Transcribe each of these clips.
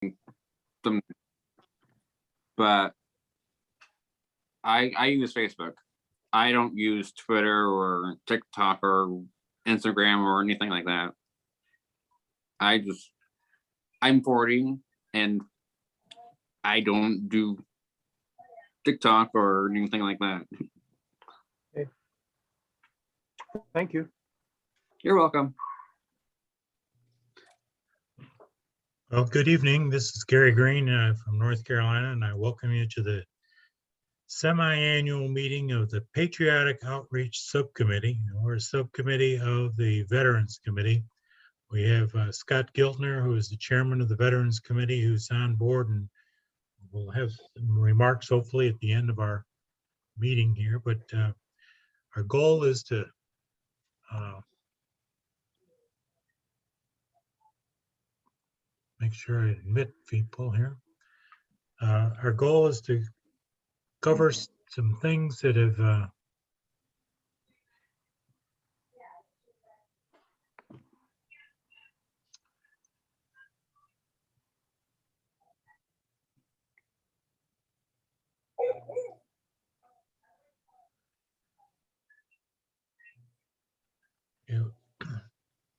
them, but I use Facebook. I don't use Twitter or TikTok or Instagram or anything like that. I'm 40 and I don't do TikTok or anything like that. Okay. Thank you. You're welcome. Well, good evening. This is Gary Green from North Carolina, and I welcome you to the semi-annual meeting of the Patriotic Outreach Subcommittee. We're a subcommittee of the Veterans Committee. We have Scott Giltner, who is the chairman of the Veterans Committee, who's on board, and we'll have some remarks hopefully at the end of our meeting here. But our goal is to make sure I admit people here. Our goal is to cover some things that have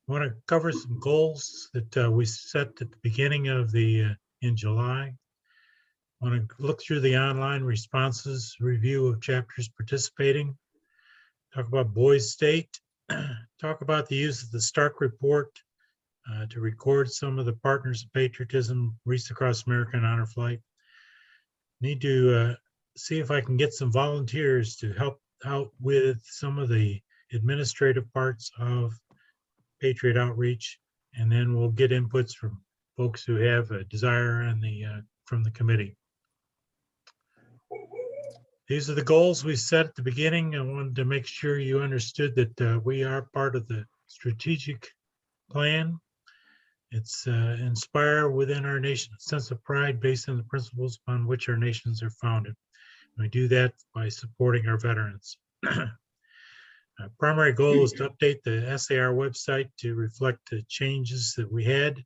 want to cover some goals that we set at the beginning of in July. Want to look through the online responses, review of chapters participating, talk about Boys State, talk about the use of the Stark Report to record some of the Partners of Patriotism Wreaths Across America and Honor Flight. Need to see if I can get some volunteers to help out with some of the administrative parts of Patriot Outreach, and then we'll get inputs from folks who have a desire and from the committee. These are the goals we set at the beginning. I wanted to make sure you understood that we are part of the strategic plan. It's inspire within our nation a sense of pride based on the principles upon which our nations are founded. And we do that by supporting our veterans. Our primary goal is to update the SAR website to reflect the changes that we had.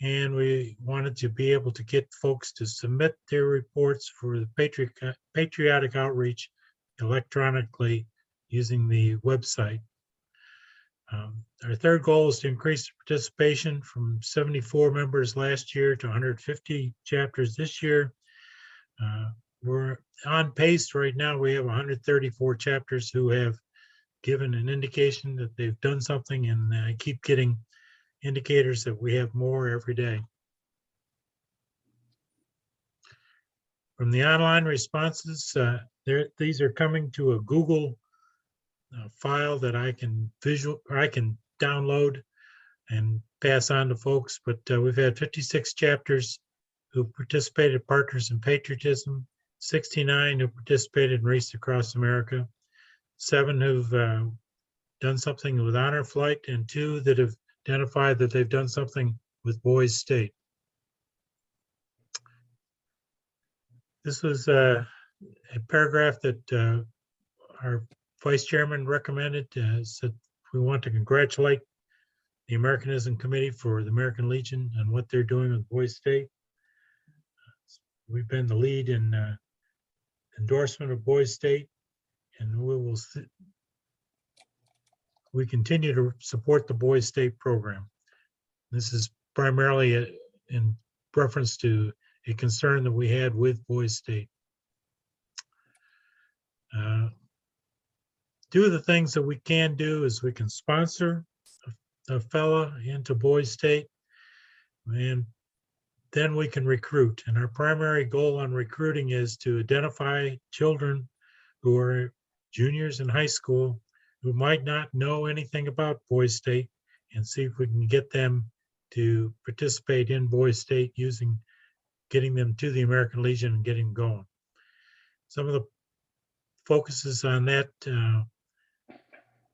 And we wanted to be able to get folks to submit their reports for the Patriotic Outreach electronically using the website. Our third goal is to increase participation from 74 members last year to 150 chapters this year. We're on pace right now. We have 134 chapters who have given an indication that they've done something, and I keep getting indicators that we have more every day. From the online responses, these are coming to a Google file that I can download and pass on to folks. But we've had 56 chapters who participated Partners in Patriotism, 69 who participated in Wreaths Across America, 7 who've done something with Honor Flight, and 2 that have identified that they've done something with Boys State. This was a paragraph that our vice chairman recommended. Said we want to congratulate the Americanism Committee for the American Legion and what they're doing with Boys State. We've been the lead in endorsement of Boys State, and we continue to support the Boys State program. This is primarily in reference to a concern that we had with Boys State. 2 of the things that we can do is we can sponsor a fella into Boys State, and then we can recruit. And our primary goal on recruiting is to identify children who are juniors in high school who might not know anything about Boys State, and see if we can get them to participate in Boys State getting them to the American Legion and getting going. Some of the focuses on that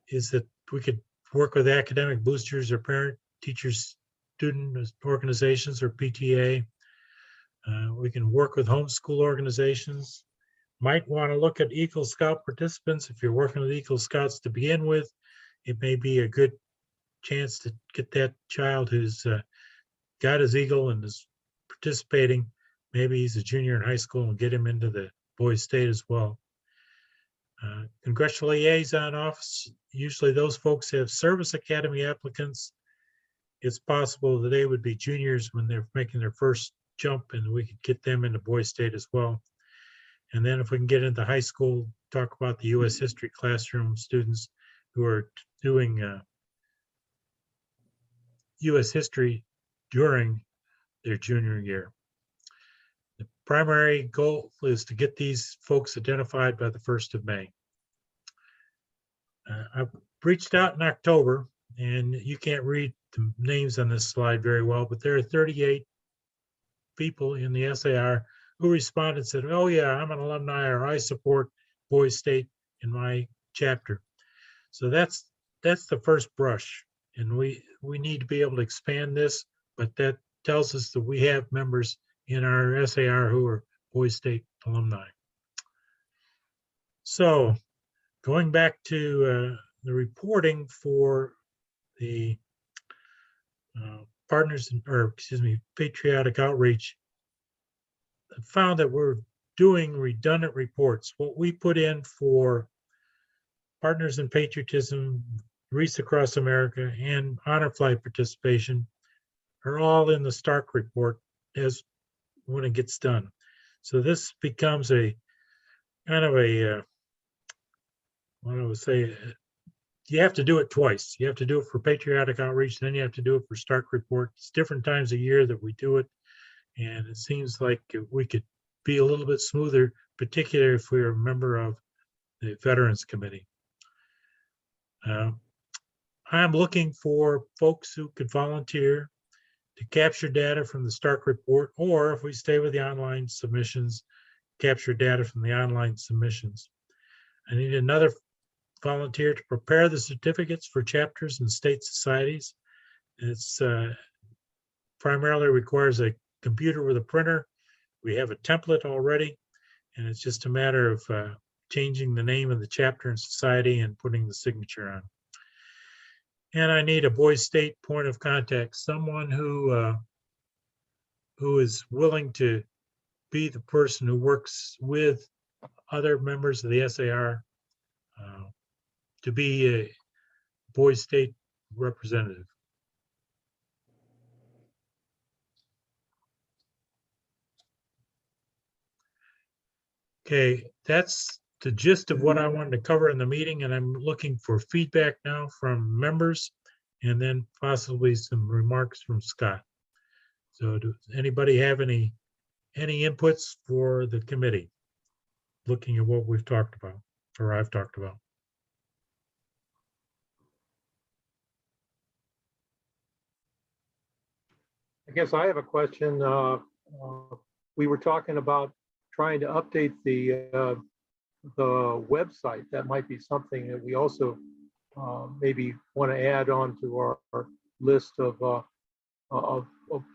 is that we could work with academic boosters or parent, teachers, student organizations or PTA. We can work with homeschool organizations. Might want to look at Eagle Scout participants. If you're working with Eagle Scouts to begin with, it may be a good chance to get that child who's got his Eagle and is participating. Maybe he's a junior in high school and get him into the boys state as well. Congressional liaison office, usually those folks have service academy applicants. It's possible that they would be juniors when they're making their first jump, and we could get them into boys state as well. And then if we can get into high school, talk about the U.S. history classroom students who are doing U.S. history during their junior year. The primary goal is to get these folks identified by the 1st of May. I reached out in October, and you can't read the names on this slide very well, but there are 38 people in the SAR who responded and said, oh yeah, I'm an alumni, or I support Boys State in my chapter. So that's the first brush. And we need to be able to expand this, but that tells us that we have members in our SAR who are Boys State alumni. So going back to the reporting for the Patriotic Outreach, I found that we're doing redundant reports. What we put in for Partners in Patriotism, Wreaths Across America, and Honor Flight participation are all in the Stark report as when it gets done. So this becomes a kind of a, what I would say, you have to do it twice. You have to do it for Patriotic Outreach, then you have to do it for Stark report. It's different times a year that we do it. And it seems like we could be a little bit smoother, particularly if we are a member of the Veterans Committee. I'm looking for folks who could volunteer to capture data from the Stark report, or if we stay with the online submissions, capture data from the online submissions. I need another volunteer to prepare the certificates for chapters and state societies. It's primarily requires a computer with a printer. We have a template already, and it's just a matter of changing the name of the chapter and society and putting the signature on. And I need a Boys State point of contact, someone who is willing to be the person who works with other members of the SAR to be a Boys State representative. Okay, that's the gist of what I wanted to cover in the meeting, and I'm looking for feedback now from members and then possibly some remarks from Scott. So does anybody have any inputs for the committee, looking at what we've talked about, or I've talked about? I guess I have a question. We were talking about trying to update the website. That might be something that we also maybe want to add on to our list of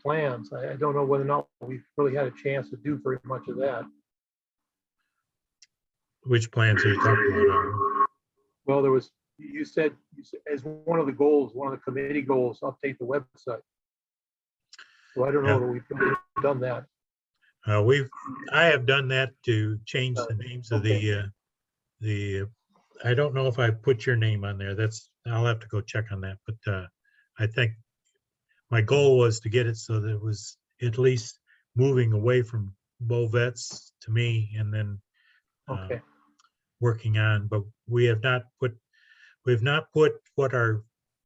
plans. I don't know whether or not we've really had a chance to do very much of that. Which plans are you talking about? Well, there was, you said as one of the goals, one of the committee goals, update the website. So I don't know that we've really done that. I have done that to change the names of the. I don't know if I put your name on there. I'll have to go check on that. But I think my goal was to get it so that it was at least moving away from Bo Vets to me, and then working on. But we have not put what our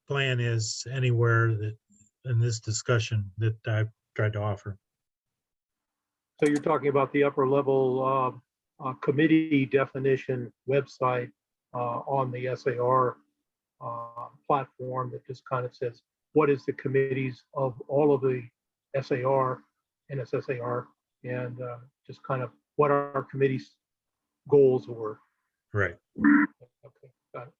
plan is anywhere that in this discussion that I've tried to offer. So you're talking about the upper level committee definition website on the SAR platform that just kind of says, what is the committees of all of the SAR, NSSAR, and just kind of what our committee's goals were. Right. Okay, got it.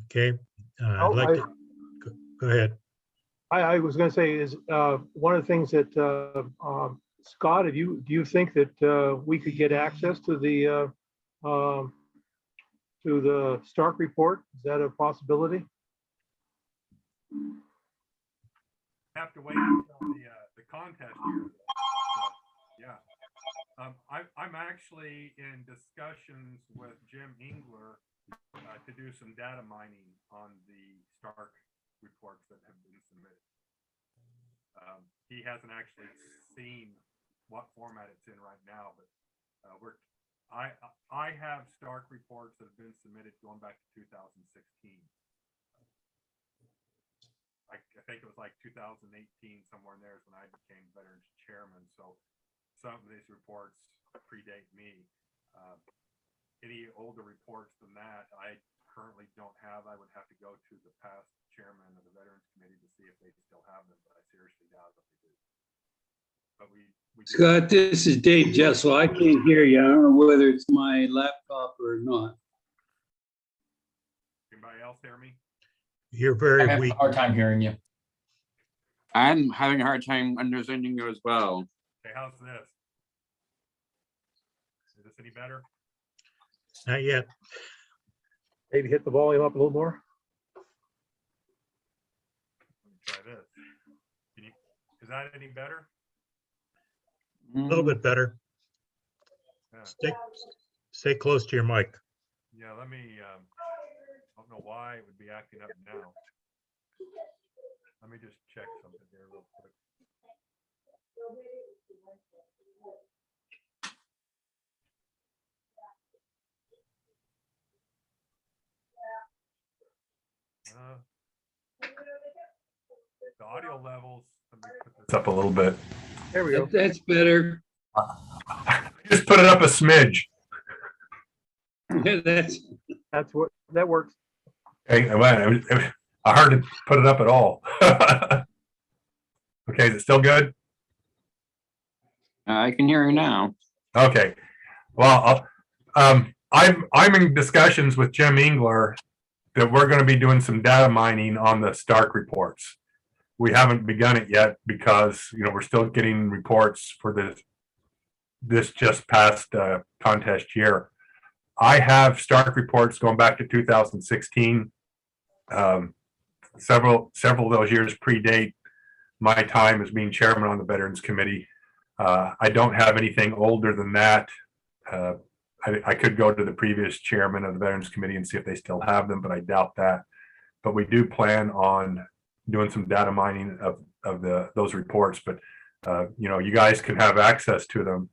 Okay. I'd like to go ahead. I was going to say is one of the things that Scott, do you think that we could get access to the to the Stark report? Is that a possibility? Have to wait until the contest year. Yeah. I'm actually in discussions with Jim Engler to do some data mining on the Stark reports that have been submitted. He hasn't actually seen what format it's in right now, but I have Stark reports that have been submitted going back to 2016. I think it was like 2018, somewhere in there is when I became Veterans Chairman. So some of these reports predate me. Any older reports than that, I currently don't have. I would have to go to the past chairman of the Veterans Committee to see if they still have them, but I seriously doubt that they do. But we Scott, this is Dave Jessel. I can't hear you. I don't know whether it's my laptop or not. Anybody else hear me? You're I'm very having weak. a hard time hearing you. I'm having a hard time understanding you as well. Okay, how's this? Is this any better? Not yet. Maybe hit the volume up a little more. Let me try this. Is that any better? A little bit better. Yeah. Stay close to your mic. Yeah, let me, I don't know why it would be acting up now. Let me just check something here real quick. The audio levels, let me put this up a little bit. There we go. That's better. Just put it up a smidge. That's That's what, that works. Okay, it was hard to put it up at all. Okay, is it still good? I can hear you now. Okay. Well, I'm in discussions with Jim Engler that we're going to be doing some data mining on the Stark reports. We haven't begun it yet because we're still getting reports for this just past contest year. I have Stark reports going back to 2016. Several of those years predate my time as being chairman on the Veterans Committee. I don't have anything older than that. I could go to the previous chairman of the Veterans Committee and see if they still have them, but I doubt that. But we do plan on doing some data mining of those reports. But you guys can have access to them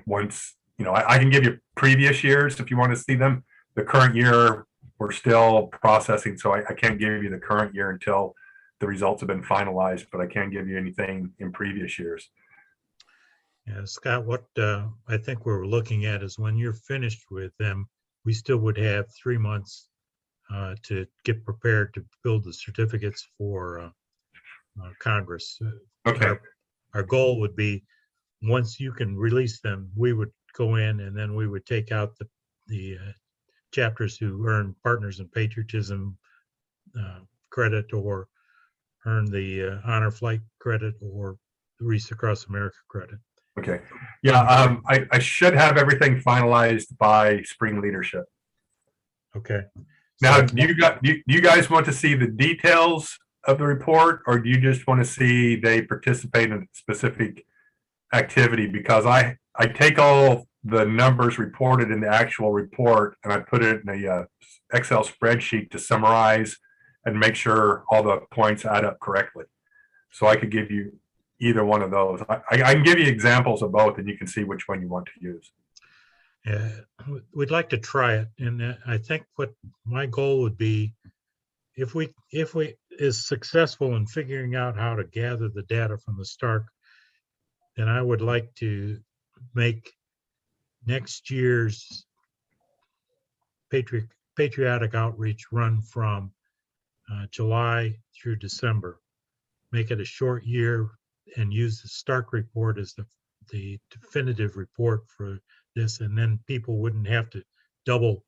once. I can give you previous years if you want to see them. The current year we're still processing, so I can't give you the current year until the results have been finalized. But I can give you anything in previous years. Yeah, Scott, what I think we're looking at is when you're finished with them, we still would have 3 months to get prepared to build the certificates for Congress. Okay. Our goal would be, once you can release them, we would go in and then we would take out the chapters who earn Partners in Patriotism credit, or earn the Honor Flight credit, or the Wreaths Across America credit. Okay. Yeah. I should have everything finalized by spring leadership. Okay. Now, So- do you guys want to see the details of the report, or do you just want to see they participate in a specific activity? Because I take all the numbers reported in the actual report and I put it in a Excel spreadsheet to summarize and make sure all the points add up correctly. So I could give you either one of those. I can give you examples of both, and you can see which one you want to use. Yeah, we'd like to try it, and I think what my goal would be, if we is successful in figuring out how to gather the data from the Stark, then I would like to make next year's Patriotic Outreach run from July through December. Make it a short year and use the Stark report as the definitive report for this, and then people wouldn't have to double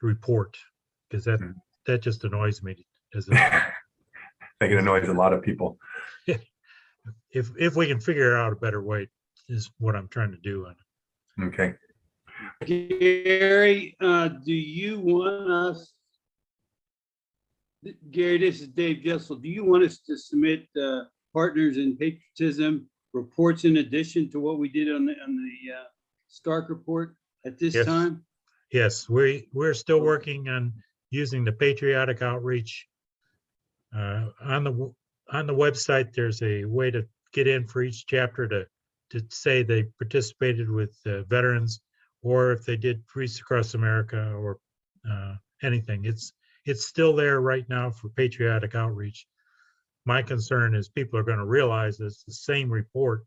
report, because that just annoys me. I think it annoys a lot of people. If we can figure out a better way, is what I'm trying to do. Okay. Gary, do you want us, Gary, this is Dave Jessel. Do you want us to submit Partners in Patriotism reports in addition to what we did on the Stark report at this Yes. time? Yes, we're still working on using the Patriotic Outreach. On the website, there's a way to get in for each chapter to say they participated with veterans, or if they did Reach Across America or anything. It's still there right now for Patriotic Outreach. My concern is people are going to realize it's the same report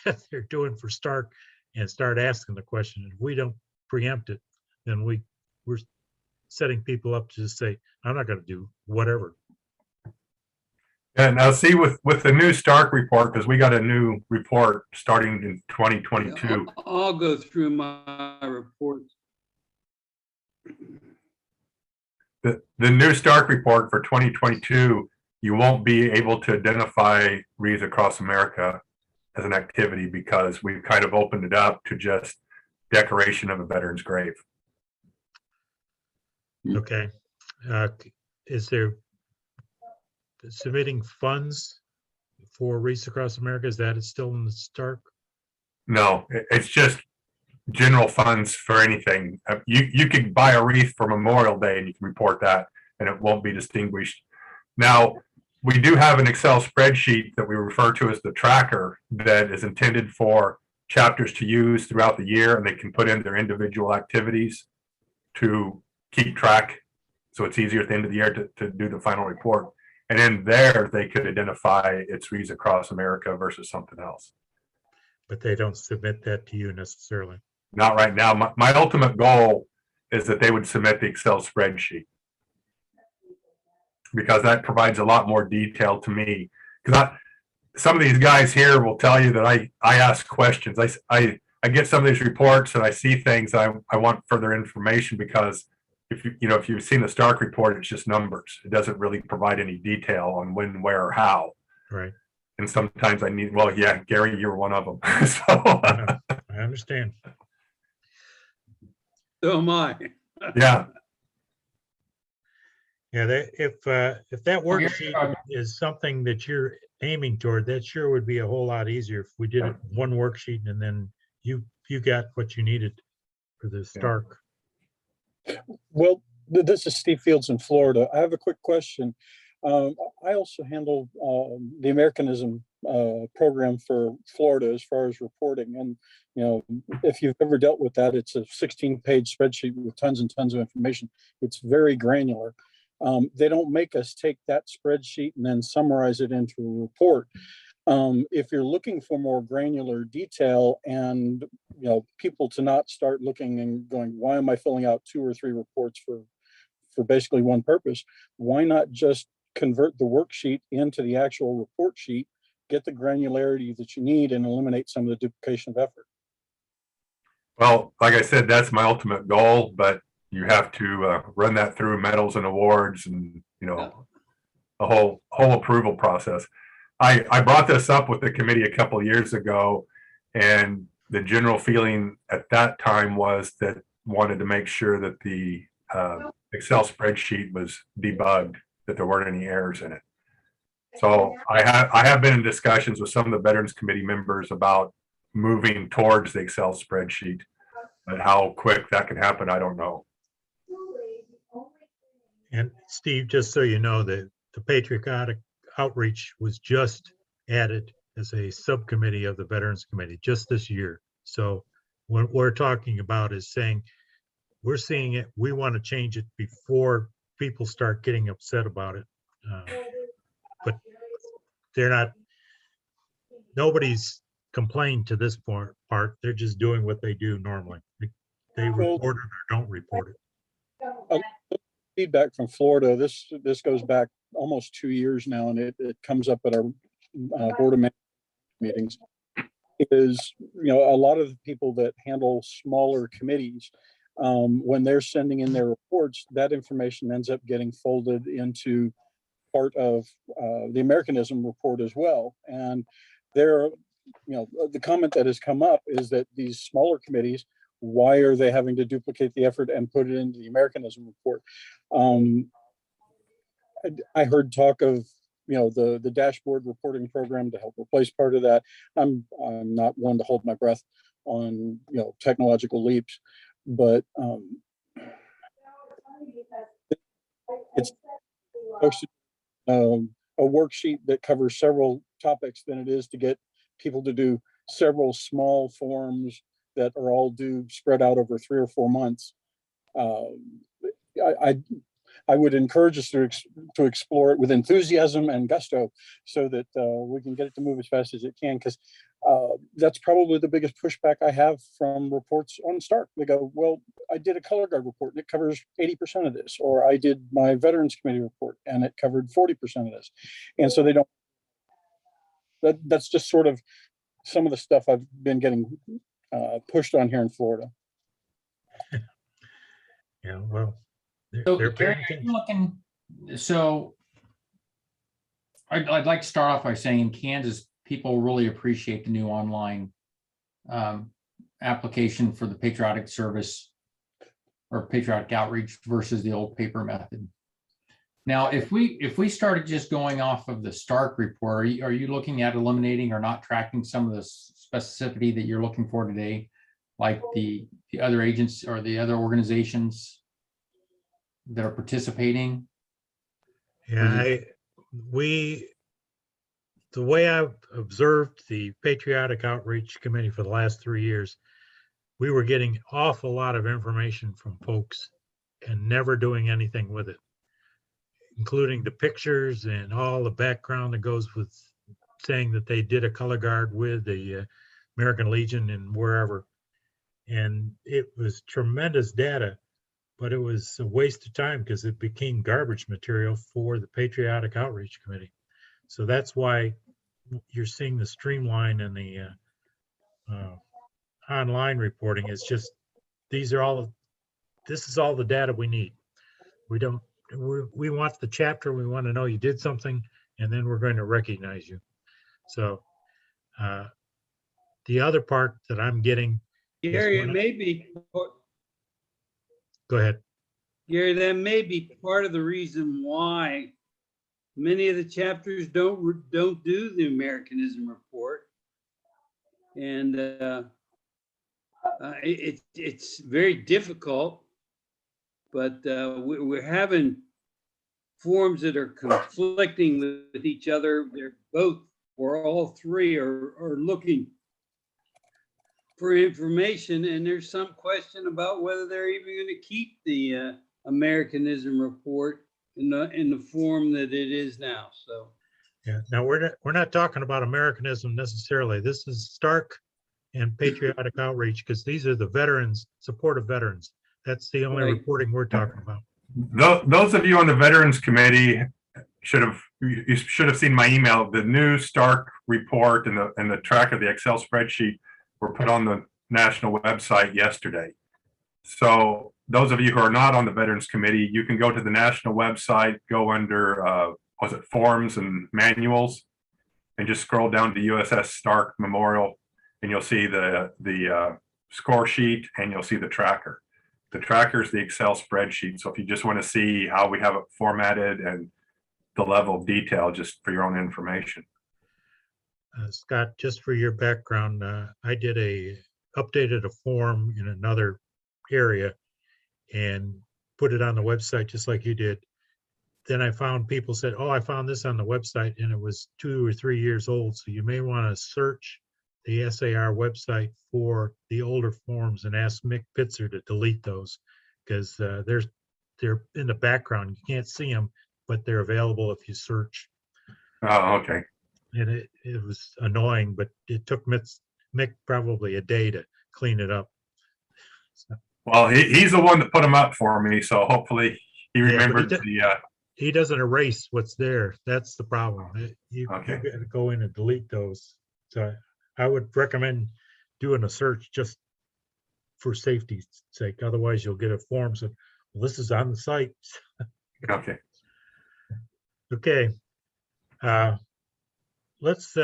that they're doing for Stark and start asking the question. If we don't preempt it, then we're setting people up to just say, I'm not going to do whatever. And now see with the new Stark report, because we got a new report starting in 2022. I'll go through my report. The new Stark report for 2022, you won't be able to identify Reads Across America as an activity because we've kind of opened it up to just decoration of a veteran's grave. Okay. Is there submitting funds for Reach Across America? Is that still in the Stark? No, it's just general funds for anything. You could buy a wreath for Memorial Day and you can report that and it won't be distinguished. Now, we do have an Excel spreadsheet that we refer to as the tracker that is intended for chapters to use throughout the year, and they can put in their individual activities to keep track. So it's easier at the end of the year to do the final report. And in there, they could identify its Reads Across America versus something else. But they don't submit that to you necessarily. Not right now. My ultimate goal is that they would submit the Excel spreadsheet, because that provides a lot more detail to me. Because some of these guys here will tell you that I ask questions. I get some of these reports and I see things I want further information, because if you've seen the Stark report, it's just numbers. It doesn't really provide any detail on when, where, or how. Right. And sometimes I need, well, yeah, Gary, you're one of them. So I understand. So am I. yeah. Yeah, if that worksheet is something that you're aiming toward, that sure would be a whole lot easier if we did it one worksheet and then you got what you needed for the Stark. Well, this is Steve Fields in Florida. I have a quick question. I also handle the Americanism program for Florida as far as reporting. And, if you've ever dealt with that, it's a 16-page spreadsheet with tons and tons of information. It's very granular. They don't make us take that spreadsheet and then summarize it into a report. If you're looking for more granular detail and, people to not start looking and going, why am I filling out 2 or 3 reports for basically one purpose? Why not just convert the worksheet into the actual report sheet, get the granularity that you need, and eliminate some of the duplication of effort? Well, like I said, that's my ultimate goal, but you have to run that through medals and awards and, a whole approval process. I brought this up with the committee a couple of years ago, and the general feeling at that time was that wanted to make sure that the Excel spreadsheet was debugged, that there weren't any errors in it. So I have been in discussions with some of the Veterans Committee members about moving towards the Excel spreadsheet, but how quick that can happen, I don't know. And Steve, just so you know, the Patriotic Outreach was just added as a subcommittee of the Veterans Committee just this year. So what we're talking about is saying, we're seeing it, we want to change it before people start getting upset about it. But they're not, nobody's complained to this part. They're just doing what they do normally. They report it or don't report it. Feedback from Florida, this goes back almost 2 years now, and it comes up at our board of management meetings, is a lot of the people that handle smaller committees, when they're sending in their reports, that information ends up getting folded into part of the Americanism report as well. And there, the comment that has come up is that these smaller committees Why are they having to duplicate the effort and put it into the Americanism report? I heard talk of, the dashboard reporting program to help replace part of that. I'm not one to hold my breath on, technological leaps, but it's a worksheet that covers several topics than it is to get people to do several small forms that are all due spread out over 3 or 4 months. I would encourage us to explore it with enthusiasm and gusto so that we can get it to move as fast as it can, because that's probably the biggest pushback I have from reports on Stark. They go, well, I did a color guard report and it covers 80% of this, or I did my Veterans Committee report and it covered 40% of this. And so they don't, that's just sort of some of the stuff I've been getting pushed on here in Florida. Yeah, well. So, they're Gary, paying are attention. you looking, so I'd like to start off by saying in Kansas, people really appreciate the new online application for the patriotic service or patriotic outreach versus the old paper method. Now, if we started just going off of the Stark report, are you looking at eliminating or not tracking some of the specificity that you're looking for today, like the other agents or the other organizations that are participating? Yeah, the way I've observed the Patriotic Outreach Committee for the last 3 years, we were getting awful lot of information from folks and never doing anything with it, including the pictures and all the background that goes with saying that they did a color guard with the American Legion and wherever. And it was tremendous data, but it was a waste of time because it became garbage material for the Patriotic Outreach Committee. So that's why you're seeing the streamline and the online reporting. It's just, this is all the data we need. We want the chapter, we want to know you did something, and then we're going to recognize you. So the other part that I'm getting. Gary, it may be, Go ahead. Gary, that may be part of the reason why many of the chapters don't do the Americanism report. And it's very difficult, but we're having forms that are conflicting with each other. They're both, or all three are looking for information, and there's some question about whether they're even going to keep the Americanism report in the form that it is now. So Yeah. Now we're not talking about Americanism necessarily. This is Stark and Patriotic Outreach, because these are the veterans, support of veterans. That's the only Right. reporting we're talking about. Those of you on the Veterans Committee should have seen my email. The new Stark report and the track of the Excel spreadsheet were put on the national website yesterday. So those of you who are not on the Veterans Committee, you can go to the national website, go under forms and manuals, and just scroll down to USS Stark Memorial, and you'll see the score sheet, and you'll see the tracker. The tracker is the Excel spreadsheet. So if you just want to see how we have it formatted and the level of detail, just for your own information. Scott, just for your background, I updated a form in another area and put it on the website just like you did. Then I found people said, oh, I found this on the website and it was 2 or 3 years old. So you may want to search the SAR website for the older forms and ask Mick Pitzer to delete those, because they're in the background. You can't see them, but they're available if you search. Oh, okay. And it was annoying, but it took Mick probably a day to clean it up. So, Well, he's the one that put them up for me, so hopefully he remembered he doesn't erase what's there. That's the problem. You got Okay. to go in and delete those. So I would recommend doing a search just for safety's sake. Otherwise, you'll get a form saying, well, this is on the site. Okay. Okay. Let's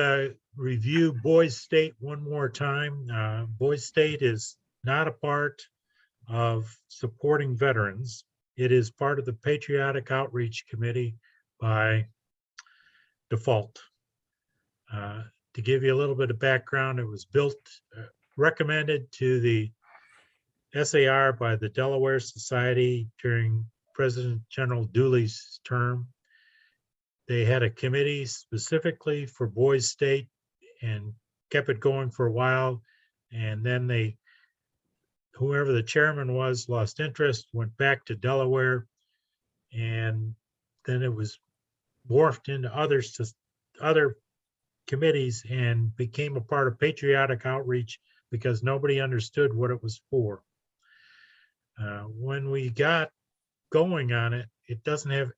review Boise State one more time. Boise State is not a part of supporting veterans. It is part of the Patriotic Outreach Committee by default. To give you a little bit of background, it was built, recommended to the SAR by the Delaware Society during President General Dooley's term. They had a committee specifically for Boys State and kept it going for a while. And then whoever the chairman was, lost interest, went back to Delaware. And then it was morphed into other committees and became a part of Patriotic Outreach because nobody understood what it was for. When we got going on it, it doesn't have,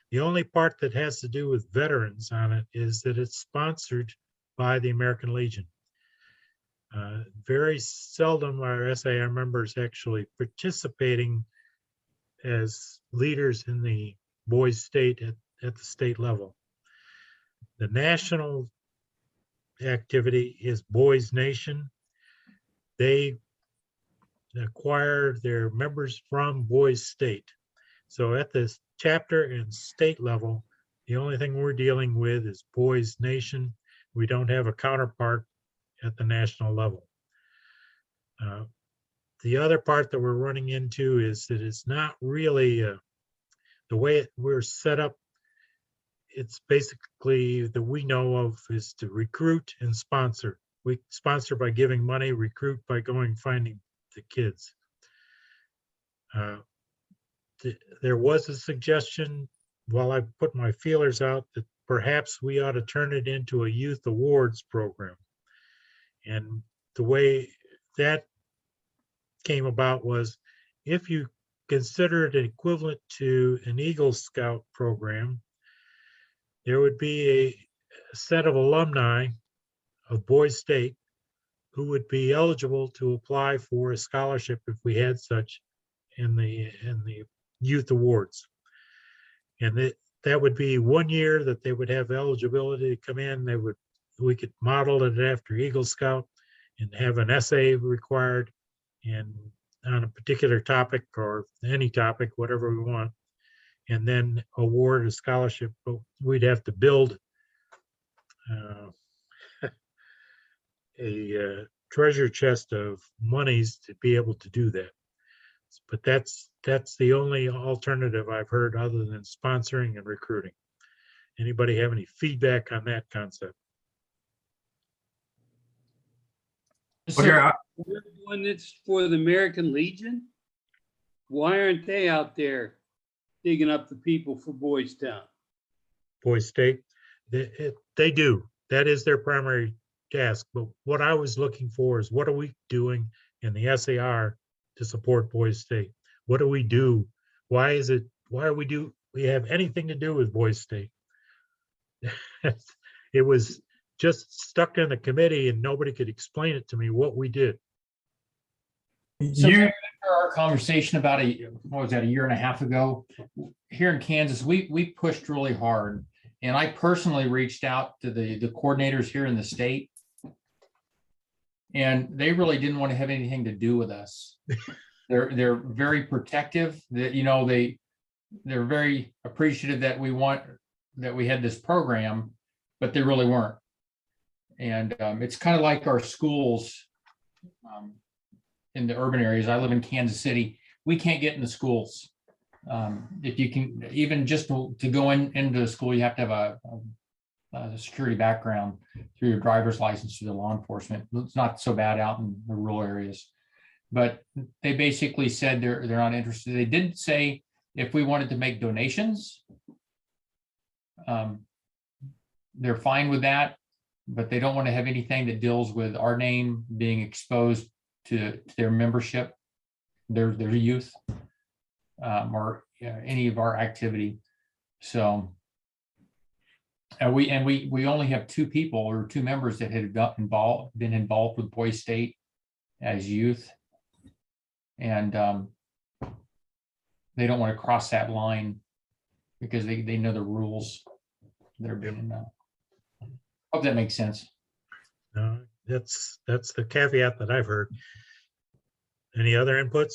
the only part that has to do with veterans on it is that it's sponsored by the American Legion. Very seldom are SAR members actually participating as leaders in the Boys State at the state level. The national activity is Boys Nation. They acquire their members from Boys State. So at this chapter and state level, the only thing we're dealing with is Boys Nation. We don't have a counterpart at the national level. The other part that we're running into is that it's not really the way we're set up. It's basically that we know of is to recruit and sponsor. We sponsor by giving money, recruit by going finding the kids. There was a suggestion while I put my feelers out that perhaps we ought to turn it into a youth awards program. And the way that came about was if you consider it equivalent to an Eagle Scout program, there would be a set of alumni of Boys State who would be eligible to apply for a scholarship if we had such in the youth awards. And that would be 1 year that they would have eligibility to come in. We could model it after Eagle Scout and have an essay required and on a particular topic or any topic, whatever we want, and then award a scholarship. But we'd have to build a treasure chest of monies to be able to do that. But that's the only alternative I've heard other than sponsoring and recruiting. Anybody have any feedback on that concept? So we're doing this for the American Legion. Why aren't they out there digging up the people for Boys Town? Boys State, they do. That is their primary task. But what I was looking for is what are we doing in the SAR to support Boys State? What do we do? Why we have anything to do with Boys State? It was just stuck in the committee and nobody could explain it to me what we did. So after our conversation about a year and a half ago, here in Kansas, we pushed really hard. And I personally reached out to the coordinators here in the state. And they really didn't want to have anything to do with us. They're very protective. That they're very appreciative that we had this program, but they really weren't. And it's kind of like our schools in the urban areas. I live in Kansas City. We can't get into schools. If you can, even just to go into the school, you have to have a security background through your driver's license through the law enforcement. It's not so bad out in the rural areas, but they basically said they're not interested. They didn't say if we wanted to make donations. They're fine with that, but they don't want to have anything that deals with our name being exposed to their membership, their youth, or any of our activity. So. And we only have two people or two members that had been involved with Boys State as youth, and they don't want to cross that line because they know the rules that are being. Hope that makes sense. That's the caveat that I've heard. Any other inputs?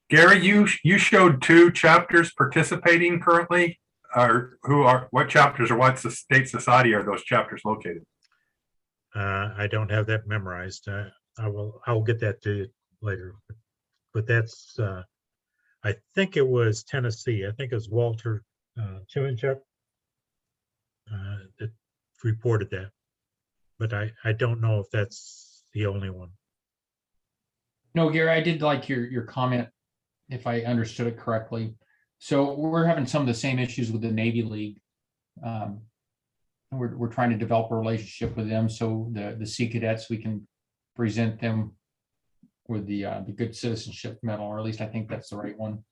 Gary, you showed 2 chapters participating currently. What chapters or what state society are those chapters located? I don't have that memorized. I'll get that to you later. But that's, I think it was Tennessee. I think it was Walter Chimenchuk that reported that. But I don't know if that's the only one. No, Gary, I did like your comment, if I understood it correctly. So we're having some of the same issues with the Navy League. We're trying to develop a relationship with them, so the Sea Cadets, we can present them with the Good Citizenship Medal, or at least I think that's the right one.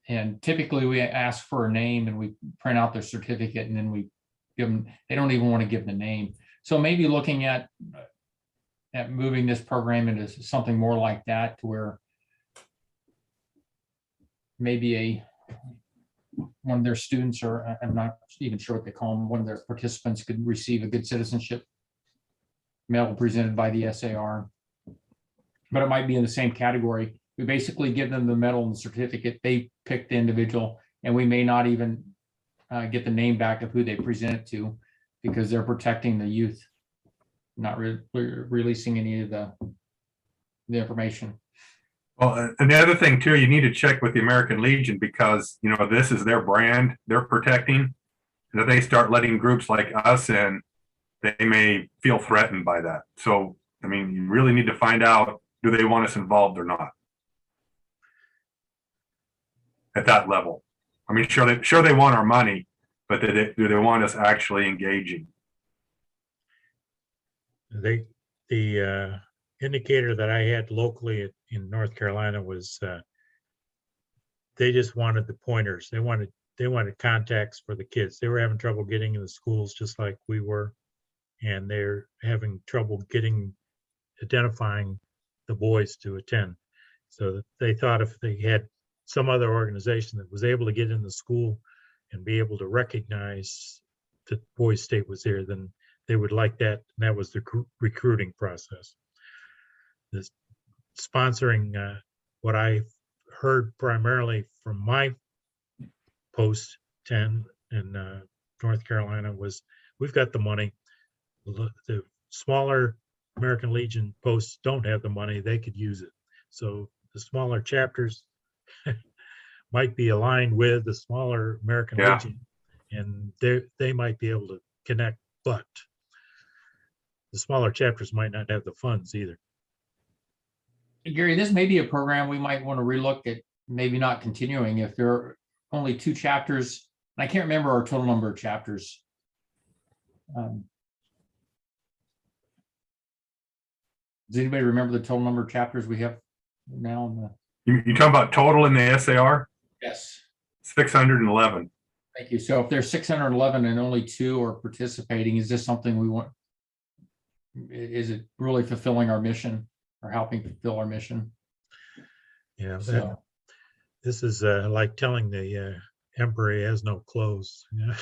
And typically we ask for a name and we print out their certificate, and then we give them, they don't even want to give the name. So maybe looking at moving this program into something more like that, to where maybe one of their students, or I'm not even sure what they call them, one of their participants could receive a Good Citizenship medal presented by the SAR. But it might be in the same category. We basically give them the medal and the certificate. They pick the individual, and we may not even get the name back of who they present it to, because they're protecting the youth, not releasing any of the information. Well, and the other thing too, you need to check with the American Legion, because, you know, this is their brand they're protecting. And if they start letting groups like us in, they may feel threatened by that. So, I mean, you really need to find out, do they want us involved or not? At that level. I mean, sure they want our money, but do they want us actually engaging? The indicator that I had locally in North Carolina was they just wanted the pointers. They wanted contacts for the kids. They were having trouble getting in the schools just like we were, and they're having trouble identifying the boys to attend. So they thought if they had some other organization that was able to get in the school and be able to recognize that Boys State was there, then they would like that. And that was the recruiting process. This sponsoring, what I heard primarily from my post 10 in North Carolina was, we've got the money. The smaller American Legion posts don't have the money, they could use it. So the smaller chapters might be aligned with the smaller American Legion, and they might be able to connect, but the smaller chapters might not have the funds either. Gary, this may be a program we might want to relook at, maybe not continuing if there are only 2 chapters. And I can't remember our total number of chapters. Does anybody remember the total number of chapters we have now? You talking about total in the SAR? Yes. 611. Thank you. So if there's 611 and only 2 are participating, is this something we want? Is it really fulfilling our mission, or helping fulfill our mission? Yeah, So this is like telling the emperor he has no clothes. You know?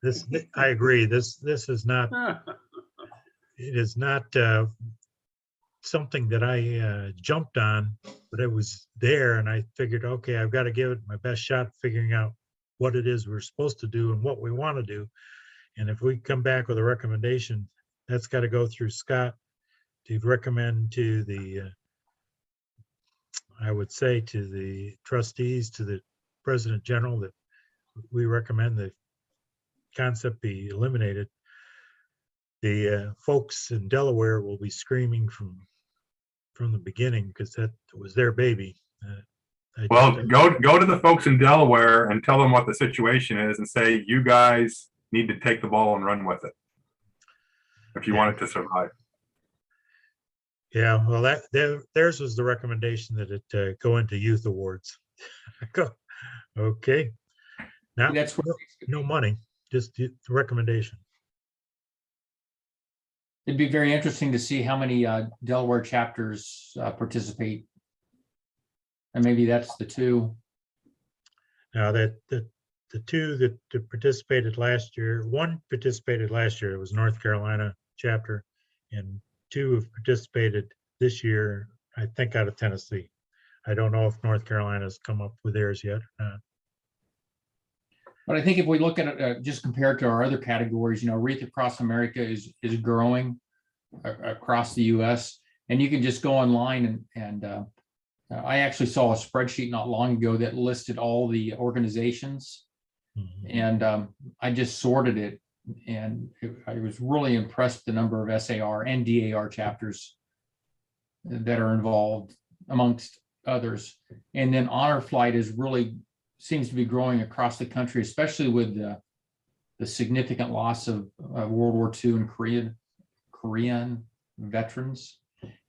This I agree. This is not. It is not something that I jumped on, but it was there, and I figured, okay, I've got to give it my best shot figuring out what it is we're supposed to do and what we want to do. And if we come back with a recommendation, that's got to go through Scott to recommend to the, I would say to the trustees, to the President General, that we recommend the concept be eliminated. The folks in Delaware will be screaming from the beginning, because that was their baby. Well, go to the folks in Delaware and tell them what the situation is, and say, you guys need to take the ball and run with it if you want it to survive. Yeah, well, theirs was the recommendation that it go into youth awards. Okay, now that's what, no money, just the recommendation. it'd be very interesting to see how many Delaware chapters participate. And maybe that's the 2. Now that the 2 that participated last year, one participated last year, it was North Carolina chapter, and two have participated this year, I think out of Tennessee. I don't know if North Carolina's come up with theirs yet. But I think if we look at it, just compared to our other categories, Wreath Across America is growing across the US. And you can just go online and I actually saw a spreadsheet not long ago that listed all the organizations. And I just sorted it, and I was really impressed with the number of SAR and DAR chapters that are involved, amongst others. And then Honor Flight seems to be growing across the country, especially with the significant loss of World War II and Korean veterans.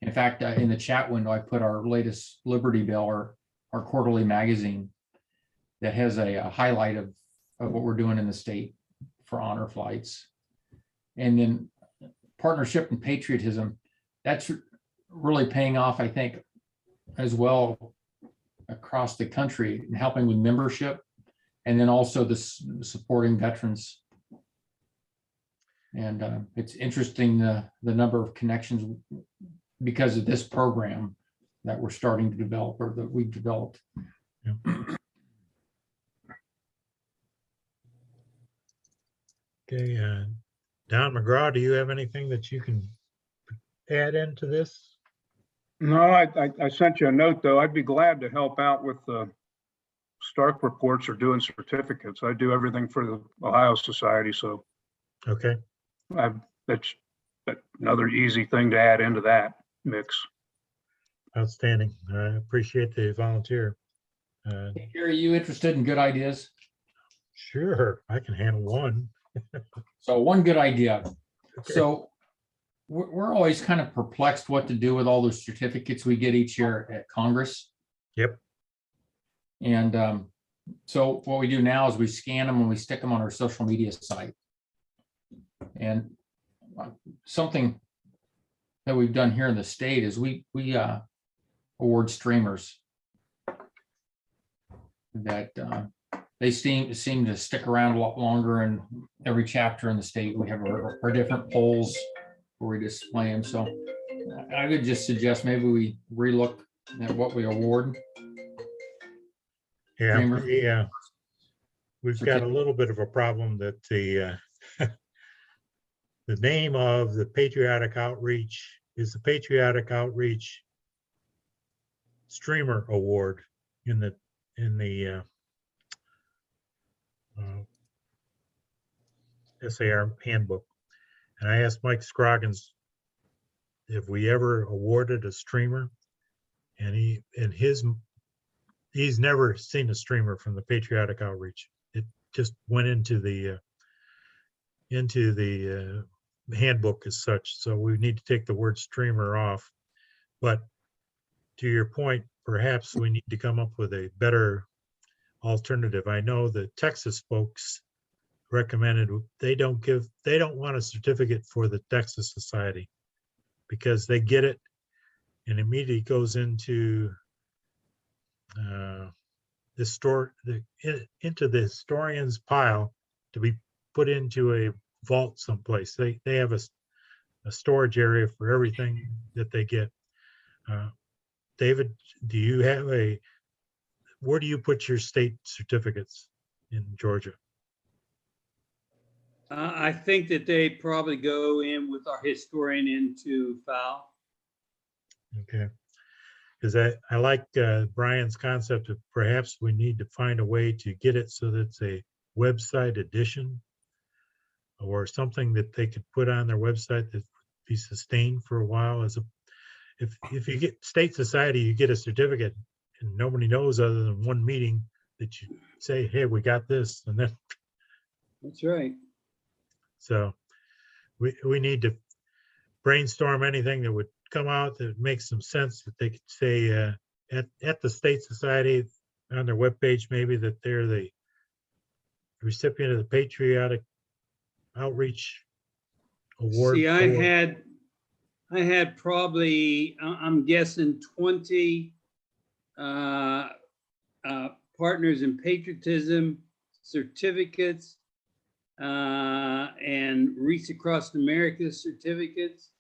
In fact, in the chat window, I put our latest Liberty Bell, our quarterly magazine, that has a highlight of what we're doing in the state for honor flights. And then partnership and patriotism, that's really paying off, I think, as well across the country, and helping with membership, and then also the supporting veterans. And it's interesting the number of connections because of this program that we're starting to develop, or that we've developed. Yeah. Okay, Don McGraw, do you have anything that you can add into this? No, I sent you a note, though. I'd be glad to help out with the Stark reports or doing certificates. I do everything for the Ohio Society, so Okay, that's another easy thing to add into that mix. outstanding. I appreciate the volunteer. Gary, you interested in good ideas? Sure, I can handle one. So one good idea. Okay. So we're always kind of perplexed what to do with all those certificates we get each year at Congress. Yep. And so what we do now is we scan them and we stick them on our social media site. And something that we've done here in the state is we award streamers that they seem to stick around a lot longer. And every chapter in the state, we have our different polls where we display them. So I would just suggest maybe we relook at what we award. Yeah, Streamer. we've got a little bit of a problem that the the name of the Patriotic Outreach is the Patriotic Outreach Streamer Award in the SAR handbook. And I asked Mike Scroggins if we ever awarded a streamer, and he's never seen a streamer from the Patriotic Outreach. It just went into the handbook as such. So we need to take the word streamer off. But to your point, perhaps we need to come up with a better alternative. I know the Texas folks recommended they don't want a certificate for the Texas Society because they get it and immediately goes into into the historian's pile to be put into a vault someplace. They have a storage area for everything that they get. David, do you have where do you put your state certificates in Georgia? I think that they probably go in with our historian into file. Okay. Because I like Brian's concept of perhaps we need to find a way to get it so that it's a website edition or something that they could put on their website that be sustained for a while. If you get state society, you get a certificate and nobody knows other than one meeting that you say, hey, we got this, and then. That's right. So we need to brainstorm anything that would come out that makes some sense, that they could say at the state society on their webpage, maybe that they're the recipient of the Patriotic Outreach Award. See, I had probably, I'm guessing 20 partners in patriotism certificates and Wreaths Across America certificates.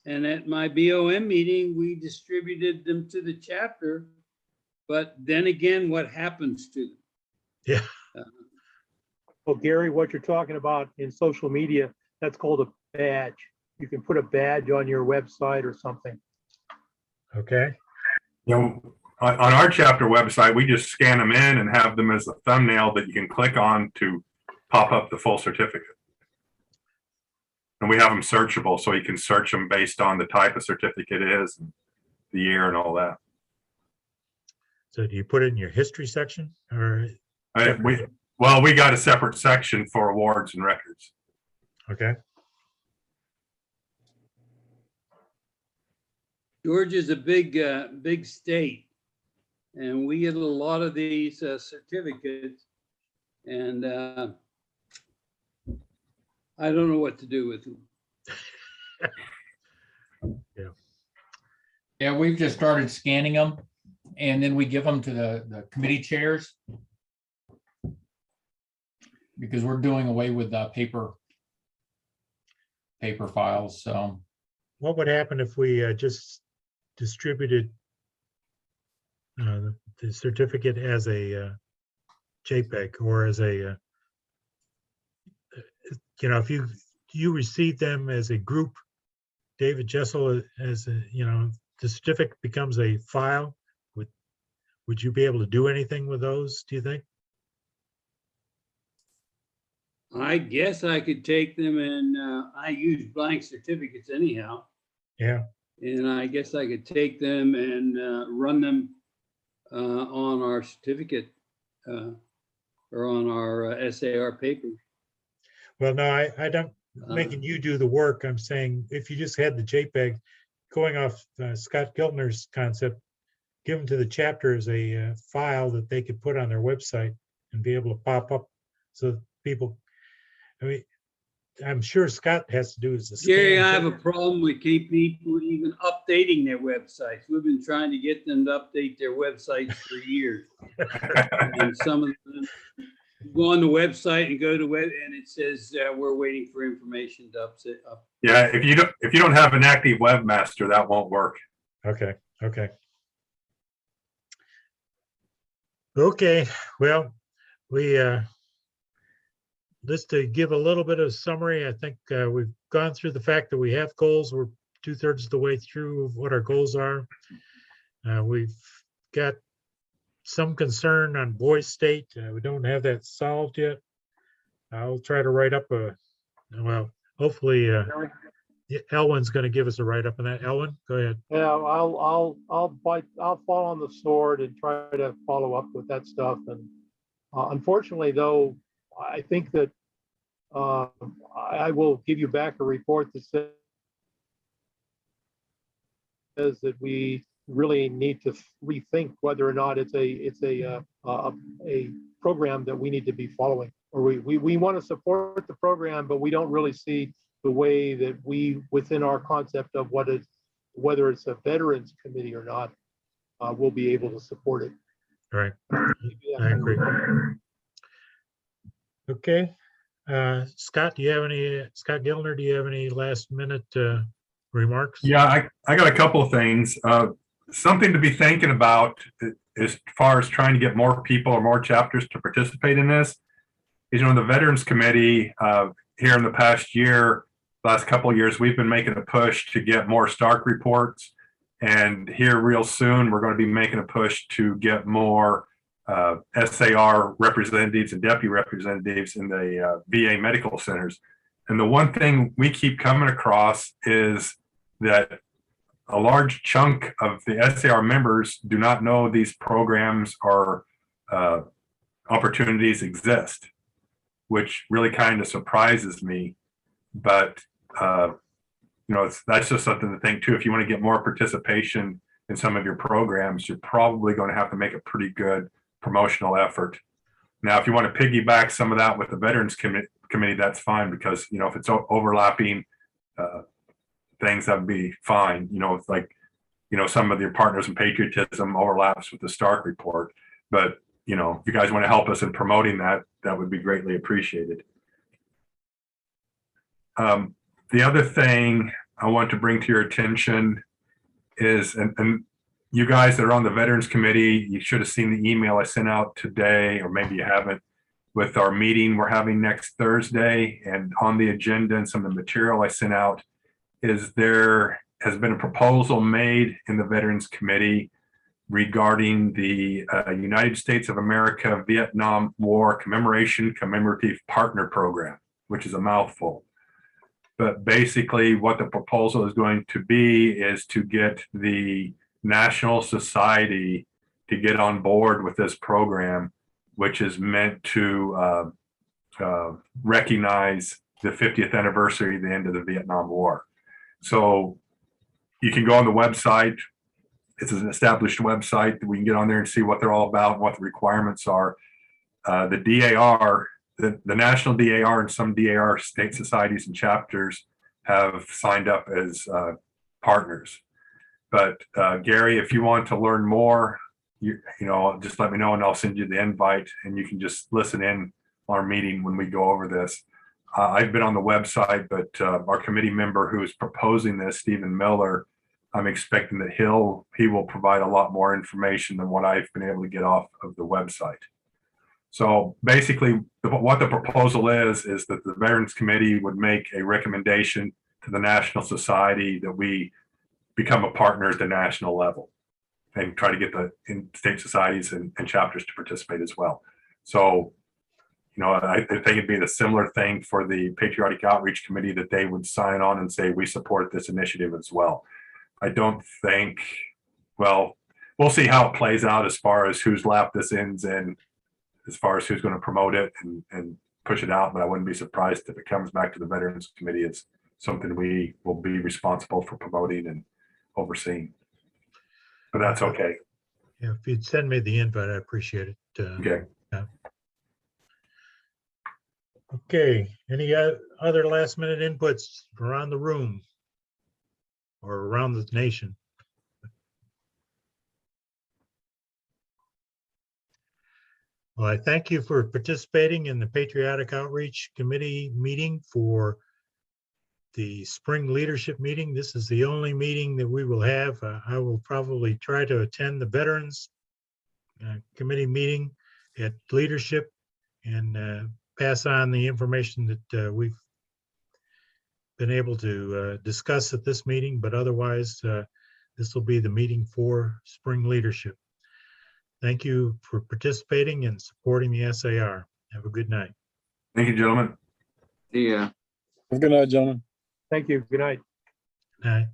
And at my BOM meeting, we distributed them to the chapter. But then again, what happens to them? Yeah. Well, Gary, what you're talking about in social media, that's called a badge. You can put a badge on your website or something. Okay. You know, on our chapter website, we just scan them in and have them as a thumbnail that you can click on to pop up the full certificate. And we have them searchable, so you can search them based on the type of certificate it is, and the year and all that. So do you put it in your history section or? We got a separate section for awards and records. Okay. Georgia's a big state, and we get a lot of these certificates, and I don't know what to do with them. Yeah, we've just started scanning them, and then we give them to the committee chairs, because we're doing away with paper files. So What would happen if we just distributed the certificate as a JPEG or as a, if you receive them as a group, David Jessel, as a, the certificate becomes a file, would you be able to do anything with those, do you think? I guess I could take them, and I use blank certificates anyhow. Yeah. And I guess I could take them and run them on our certificate or on our SAR paper. Well, no, I don't making you do the work. I'm saying if you just had the JPEG, going off Scott Giltner's concept, give them to the chapter as a file that they could put on their website and be able to pop up so people, I'm sure Scott has to do is the Gary, scan. I have a problem with people even updating their websites. We've been trying to get them to update their websites for years. And some of them go on the website and go to web, and it says we're waiting for information to update. Yeah, if you don't have an active webmaster, that won't work. Okay. Okay, well, we just to give a little bit of summary, I think we've gone through the fact that we have goals. We're 2/3 of the way through of what our goals are. We've got some concern on Boise State. We don't have that solved yet. I'll try to write up hopefully Elwin's going to give us a write-up on that. Elwin, go ahead. Yeah, I'll fall on the sword and try to follow up with that stuff. And unfortunately, though, I think that I will give you back a report that says that we really need to rethink whether or not it's a program that we need to be following, or we want to support the program, but we don't really see the way that we, within our concept of whether it's a veterans committee or not, we'll be able to support it. Right. I agree. Okay. Scott Gilner, do you have any last minute remarks? Yeah, I got a couple of things. Something to be thinking about as far as trying to get more people or more chapters to participate in this is, the Veterans Committee here in the last couple of years, we've been making a push to get more Stark reports. And here real soon, we're going to be making a push to get more SAR representatives and deputy representatives in the VA medical centers. And the one thing we keep coming across is that a large chunk of the SAR members do not know these programs or opportunities exist, which really kind of surprises me. But that's just something to think too. If you want to get more participation in some of your programs, you're probably going to have to make a pretty good promotional effort. Now, if you want to piggyback some of that with the Veterans Committee, that's fine, because if it's overlapping things, that'd be fine. It's like some of your partners in patriotism overlaps with the Stark report. But if you guys want to help us in promoting that, that would be greatly appreciated. The other thing I want to bring to your attention is, and you guys that are on the Veterans Committee, you should have seen the email I sent out today, or maybe you haven't, with our meeting we're having next Thursday. And on the agenda and some of the material I sent out is there has been a proposal made in the Veterans Committee regarding the United States of America Vietnam War Commemorative Partner Program, which is a mouthful. But basically what the proposal is going to be is to get the National Society to get on board with this program, which is meant to recognize the 50th anniversary of the end of the Vietnam War. So you can go on the website. It's an established website that we can get on there and see what they're all about and what the requirements are. The DAR, the National DAR and some DAR state societies and chapters have signed up as partners. But Gary, if you want to learn more, you know, just let me know and I'll send you the invite and you can just listen in on our meeting when we go over this. I've been on the website, but our committee member who is proposing this, Stephen Miller, I'm expecting that he will provide a lot more information than what I've been able to get off of the website. So basically what the proposal is that the Veterans Committee would make a recommendation to the National Society that we become a partner at the national level and try to get the state societies and chapters to participate as well. So, you know, I think it'd be the similar thing for the Patriotic Outreach Committee, that they would sign on and say, we support this initiative as well. I don't think, well, we'll see how it plays out as far as whose lap this ends in, as far as who's going to promote it and push it out. But I wouldn't be surprised if it comes back to the Veterans Committee as something we will be responsible for promoting and overseeing. But that's okay. Yeah, if you'd send me the invite, I appreciate it. Okay. Yeah. Okay, any other last minute inputs around the room or around the nation? Well, I thank you for participating in the Patriotic Outreach Committee meeting for the spring leadership meeting. This is the only meeting that we will have. I will probably try to attend the Veterans Committee meeting at leadership and pass on the information that we've been able to discuss at this meeting, but otherwise this will be the meeting for spring leadership. Thank you for participating and supporting the SAR. Have a good night. Thank you, gentlemen. See ya. Have a good night, gentlemen. Thank you. Good night. Night.